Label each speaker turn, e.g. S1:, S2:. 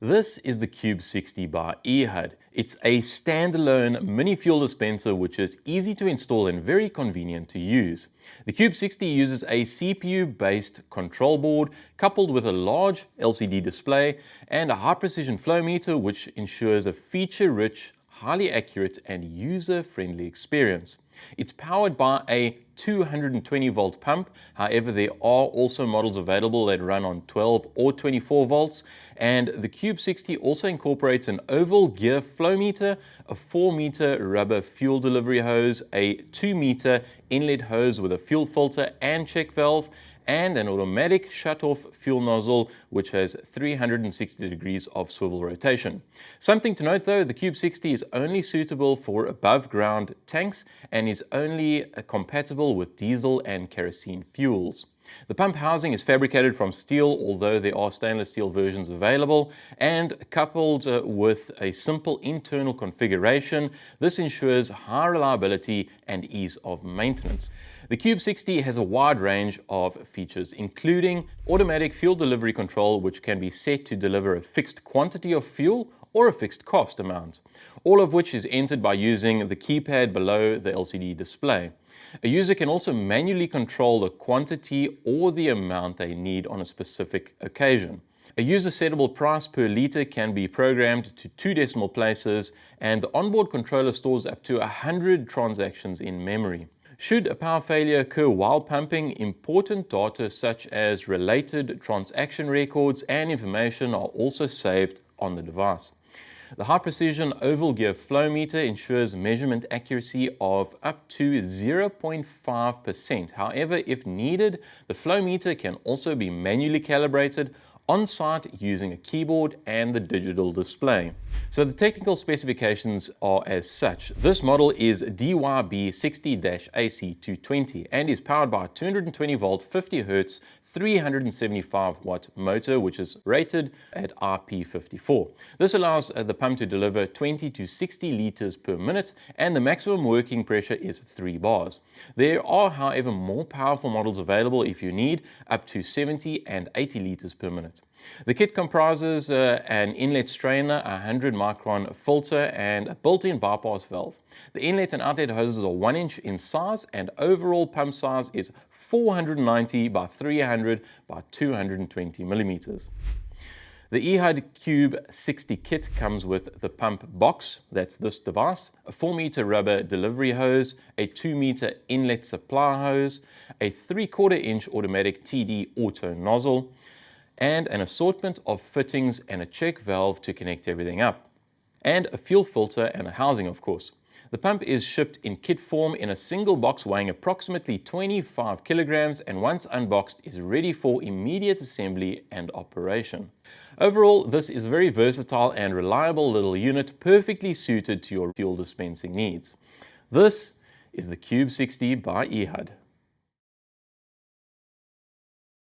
S1: This is the Cube 60 by EHAD. It's a standalone mini fuel dispenser which is easy to install and very convenient to use. The Cube 60 uses a CPU-based control board coupled with a large LCD display and a high-precision flow meter which ensures a feature-rich, highly accurate and user-friendly experience. It's powered by a 220 volt pump. However, there are also models available that run on 12 or 24 volts, and the Cube 60 also incorporates an oval gear flow meter, a 4 meter rubber fuel delivery hose, a 2 meter inlet hose with a fuel filter and check valve, and an automatic Shutoff Fuel Nozzle which has 360 degrees of swivel rotation. Something to note though, the Cube 60 is only suitable for above ground tanks and is only compatible with diesel and kerosene fuels. The pump housing is fabricated from steel, although there are stainless steel versions available, and coupled with a simple internal configuration, this ensures high reliability and ease of maintenance. The Cube 60 has a wide range of features, including automatic fuel delivery control, which can be set to deliver a fixed quantity of fuel or a fixed cost amount, all of which is entered by using the keypad below the LCD display. A user can also manually control the quantity or the amount they need on a specific occasion. A user settable price per liter can be programmed to 2 decimal places, and the onboard controller stores up to 100 transactions in memory. Should a power failure occur while pumping, important data such as related transaction records and information are also saved on the device. The high-precision oval gear flow meter ensures measurement accuracy of up to 0.5%. However, if needed, the flow meter can also be manually calibrated on-site using a keyboard and the digital display. So the technical specifications are as such. This model is DYB60-AC220 and is powered by a 220 volt 50 Hz 375 watt motor which is rated at IP54. This allows the pump to deliver 20 to 60 liters per minute, and the maximum working pressure is 3 bars. There are however more powerful models available if you need, up to 70 and 80 liters per minute. The kit comprises an inlet strainer, a 100 micron filter and a built-in bypass valve. The inlet and outlet hoses are 1 inch in size, and overall pump size is 490 by 300 by 220 millimeters. The EHAD Cube 60 kit comes with the pump box, that's this device, a 4 meter rubber delivery hose, a 2 meter inlet supply hose, a 3/4 inch automatic TD auto nozzle, and an assortment of fittings and a check valve to connect everything up, and a fuel filter and a housing, of course. The pump is shipped in kit form in a single box weighing approximately 25 kilograms, and once unboxed is ready for immediate assembly and operation. Overall, this is a very versatile and reliable little unit, perfectly suited to your fuel dispensing needs. This is the Cube 60 by EHAD.